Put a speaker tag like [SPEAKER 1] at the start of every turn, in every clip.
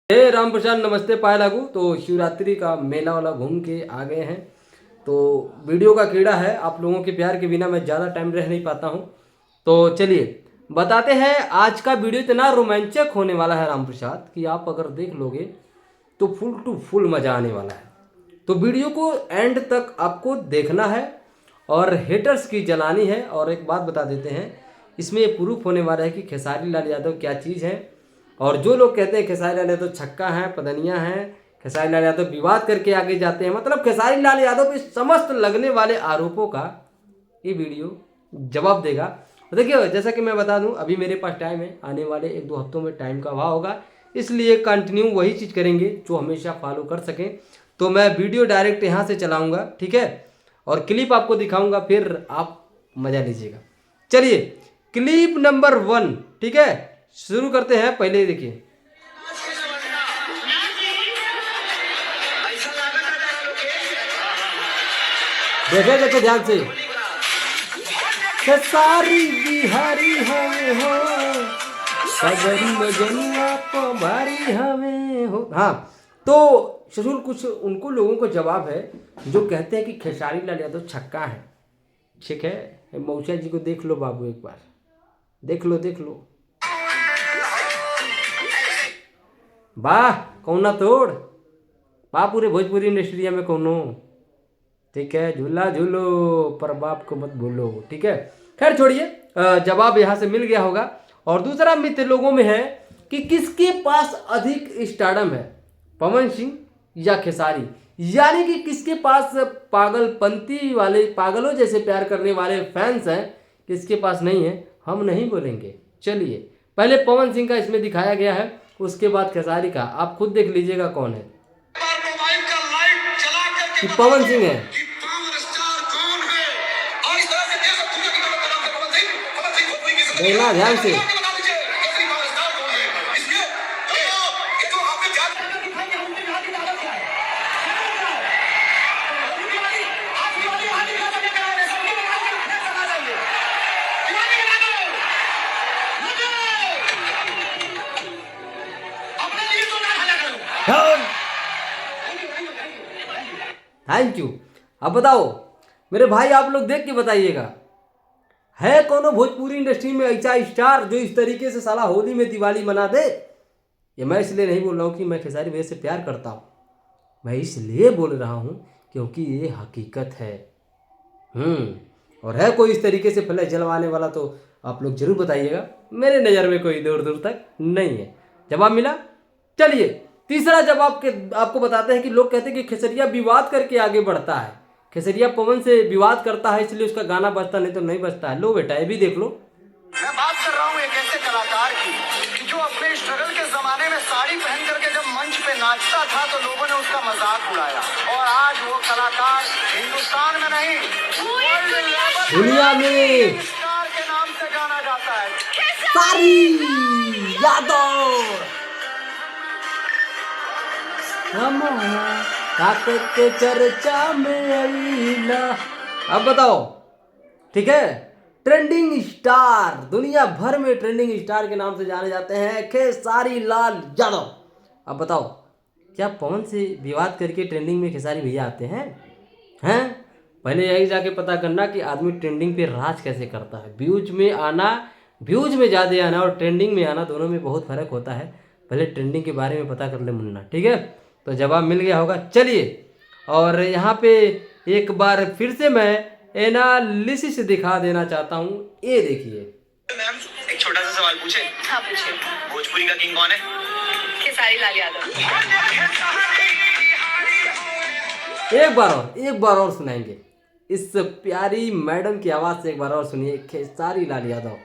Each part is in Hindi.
[SPEAKER 1] हे राम प्रसाद, नमस्ते पाए लागू। तो शिवरात्रि का मेला वाला घूम के आ गए हैं। तो वीडियो का कीड़ा है, आप लोगों के प्यार के बिना मैं ज़्यादा टाइम रह नहीं पाता हूँ। तो चलिए बताते हैं। आज का वीडियो इतना रोमांचक होने वाला है राम प्रसाद कि आप अगर देख लोगे तो फुल टू फुल मज़ा आने वाला है। तो वीडियो को एंड तक आपको देखना है और हेटर्स की जलानी है। और एक बात बता देते हैं, इसमें ये प्रूफ होने वाला है कि खेसारी लाल यादव क्या चीज़ है। और जो लोग कहते हैं खेसारी लाल यादव छक्का है, पदनिया है, खेसारी लाल यादव विवाद करके आगे जाते हैं, मतलब खेसारी लाल यादव पे समस्त लगने वाले आरोपों का ये वीडियो जवाब देगा। तो देखिए, जैसा कि मैं बता दूं, अभी मेरे पास टाइम है, आने वाले 1-2 हफ्तों में टाइम का अभाव होगा, इसलिए कंटिन्यू वही चीज़ करेंगे जो हमेशा फॉलो कर सकें। तो मैं वीडियो डायरेक्ट यहाँ से चलाऊँगा, ठीक है, और क्लिप आपको दिखाऊँगा, फिर आप मज़ा लीजिएगा। चलिए क्लिप नंबर 1, ठीक है, शुरू करते हैं। पहले देखिए, देखे देखे ध्यान से। खेसारी बिहारी हमें हो, सगरी मजनुआ पभारी हमें हो। हाँ, तो ससुर कुछ उनको लोगों को जवाब है जो कहते हैं कि खेसारी लाल यादव छक्का है। ठीक है, मौसा जी को देख लो बाबू, एक बार देख लो, देख लो। वाह, कौना तोड़ बा पूरे भोजपुरी इंडस्ट्री में कोनो। ठीक है, झूला झूलो पर बाप को मत भूलो। ठीक है, खैर छोड़िए, जवाब यहाँ से मिल गया होगा। और दूसरा मिथ लोगों में है कि किसके पास अधिक स्टारडम है, पवन सिंह या खेसारी, यानी कि किसके पास पागलपंती वाले, पागलों जैसे प्यार करने वाले फैंस हैं, किसके पास नहीं है। हम नहीं बोलेंगे, चलिए पहले पवन सिंह का इसमें दिखाया गया है, उसके बाद खेसारी का। आप खुद देख लीजिएगा कौन है। कि पवन सिंह है। देखना ध्यान से। Thank you. अब बताओ मेरे भाई, आप लोग देख के बताइएगा, है कोनो भोजपुरी इंडस्ट्री में ऐसा स्टार जो इस तरीके से साला होली में दिवाली मना दे। ये मैं इसलिए नहीं बोल रहा हूँ कि मैं खेसारी भैया से प्यार करता हूँ, मैं इसलिए बोल रहा हूँ क्योंकि ये हकीकत है। और है कोई इस तरीके से फ्लैश जलवाने वाला तो आप लोग जरूर बताइएगा। मेरे नज़र में कोई दूर दूर तक नहीं है। जवाब मिला। चलिए तीसरा जवाब के आपको बताते हैं कि लोग कहते हैं कि खेसरिया विवाद करके आगे बढ़ता है, खेसरिया पवन से विवाद करता है इसलिए उसका गाना बजता, नहीं तो नहीं बजता है। लो बेटा, ये भी देख लो।
[SPEAKER 2] मैं बात कर रहा हूँ एक ऐसे कलाकार की जो अपने स्ट्रगल के जमाने में साड़ी पहन करके जब मंच पे नाचता था तो लोगों ने उसका मजाक उड़ाया, और आज वो कलाकार हिंदुस्तान में नहीं, वर्ल्ड लेवल
[SPEAKER 1] दुनिया में
[SPEAKER 2] स्टार के नाम से जाना जाता है,
[SPEAKER 1] खेसारी यादव। हमारा ताकत के चर्चा में आईला। अब बताओ, ठीक है, ट्रेंडिंग स्टार, दुनिया भर में ट्रेंडिंग स्टार के नाम से जाने जाते हैं खेसारी लाल यादव। अब बताओ, क्या पवन से विवाद करके ट्रेंडिंग में खेसारी भैया आते हैं? हैं? पहले यही जाके पता करना कि आदमी ट्रेंडिंग पे राज कैसे करता है। व्यूज में आना, व्यूज में ज़्यादा आना और ट्रेंडिंग में आना, दोनों में बहुत फर्क होता है। पहले ट्रेंडिंग के बारे में पता कर ले मुन्ना, ठीक है। तो जवाब मिल गया होगा। चलिए, और यहाँ पे एक बार फिर से मैं एनालिसिस दिखा देना चाहता हूँ। ये देखिए
[SPEAKER 2] मैम, एक छोटा सा सवाल पूछे?
[SPEAKER 3] हाँ पूछिए।
[SPEAKER 2] भोजपुरी का किंग कौन है?
[SPEAKER 3] खेसारी लाल यादव।
[SPEAKER 1] एक बार और सुनाएंगे इस प्यारी मैडम की आवाज़ से। एक बार और सुनिए, खेसारी लाल यादव।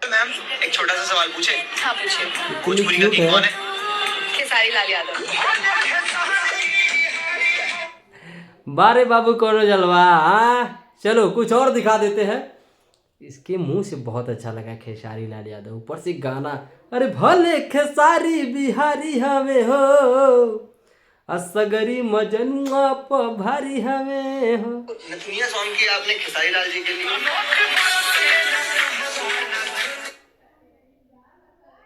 [SPEAKER 2] मैम, एक छोटा सा सवाल पूछे?
[SPEAKER 3] हाँ पूछिए।
[SPEAKER 2] भोजपुरी का किंग कौन है?
[SPEAKER 3] खेसारी लाल यादव।
[SPEAKER 1] बारे बाबू कौन जलवा। चलो कुछ और दिखा देते हैं। इसके मुंह से बहुत अच्छा लगा खेसारी लाल यादव, ऊपर से गाना, अरे भले खेसारी बिहारी हमें हो, असगरी मजनुआ पभारी हमें हो।
[SPEAKER 2] नथुनिया सॉन्ग की आपने खेसारी लाल जी के लिए।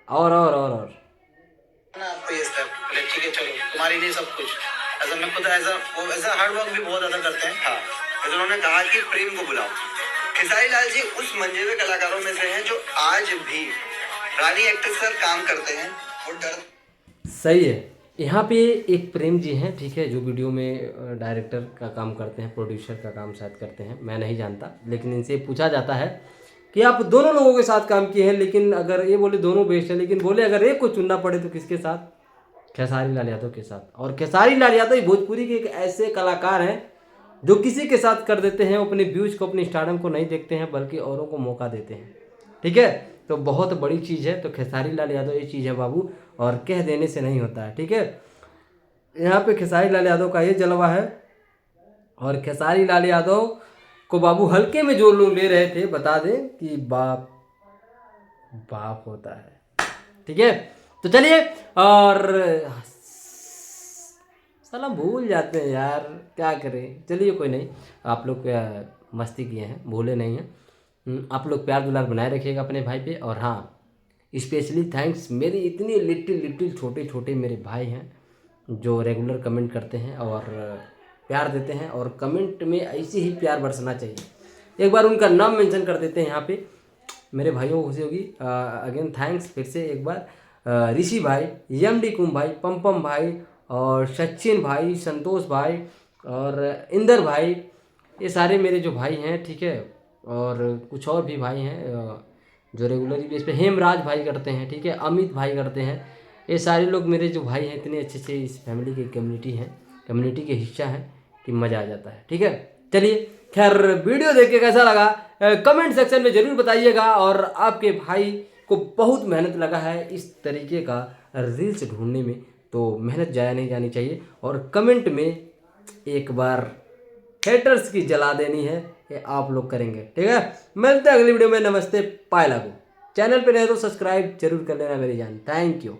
[SPEAKER 1] और
[SPEAKER 2] ना आपको ये स्टेप, बोले ठीक है चलो तुम्हारी नहीं सब कुछ। ऐसा मैं खुद ऐसा हार्ड वर्क भी बहुत ज्यादा करते हैं। हाँ, तो उन्होंने कहा कि प्रेम को बुलाओ। खेसारी लाल जी उस मंजे हुए कलाकारों में से हैं जो आज भी रानी एक्ट्रेस का काम करते हैं। वो डर
[SPEAKER 1] सही है। यहाँ पे एक प्रेम जी हैं, ठीक है, जो वीडियो में डायरेक्टर का काम करते हैं, प्रोड्यूसर का काम शायद करते हैं, मैं नहीं जानता, लेकिन इनसे पूछा जाता है कि आप दोनों लोगों के साथ काम किए हैं, लेकिन अगर ये बोले दोनों बेस्ट है, लेकिन बोले अगर एक को चुनना पड़े तो किसके साथ? खेसारी लाल यादव के साथ। और खेसारी लाल यादव ही भोजपुरी के एक ऐसे कलाकार हैं जो किसी के साथ कर देते हैं, अपने व्यूज को, अपने स्टारडम को नहीं देखते हैं, बल्कि औरों को मौका देते हैं। ठीक है, तो बहुत बड़ी चीज़ है। तो खेसारी लाल यादव ये चीज़ है बाबू, और कह देने से नहीं होता है। ठीक है, यहाँ पे खेसारी लाल यादव का ये जलवा है। और खेसारी लाल यादव को बाबू हल्के में जो लोग ले रहे थे, बता दें कि बाप बाप होता है। ठीक है, तो चलिए, और साला भूल जाते हैं यार, क्या करें। चलिए कोई नहीं, आप लोग मस्ती किए हैं, भूले नहीं हैं। आप लोग प्यार दुलार बनाए रखिएगा अपने भाई पे। और हाँ, स्पेशली थैंक्स मेरे इतने लिटिल छोटे छोटे मेरे भाई हैं जो रेगुलर कमेंट करते हैं और प्यार देते हैं, और कमेंट में ऐसे ही प्यार बरसना चाहिए। एक बार उनका नाम मेंशन कर देते हैं यहाँ पे मेरे भाइयों को खुशी होगी। अगेन थैंक्स फिर से एक बार, ऋषि भाई, एमडी कुम भाई, पम भाई, और सचिन भाई, संतोष भाई, और इंदर भाई, ये सारे मेरे जो भाई हैं। ठीक है, और कुछ और भी भाई हैं जो रेगुलरली बेस पे, हेमराज भाई करते हैं, ठीक है, अमित भाई करते हैं। ये सारे लोग मेरे जो भाई हैं इतने अच्छे से इस फैमिली की कम्युनिटी के हिस्सा हैं कि मज़ा आ जाता है। ठीक है, चलिए, खैर वीडियो देख के कैसा लगा कमेंट सेक्शन में ज़रूर बताइएगा। और आपके भाई को बहुत मेहनत लगा है इस तरीके का रील्स ढूंढने में, तो मेहनत जाया नहीं जानी चाहिए। और कमेंट में एक बार हेटर्स की जला देनी है, ये आप लोग करेंगे। ठीक है, मिलते हैं अगली वीडियो में। नमस्ते, पाए लागू। चैनल पे रहे तो सब्सक्राइब जरूर कर लेना मेरी जान। Thank you.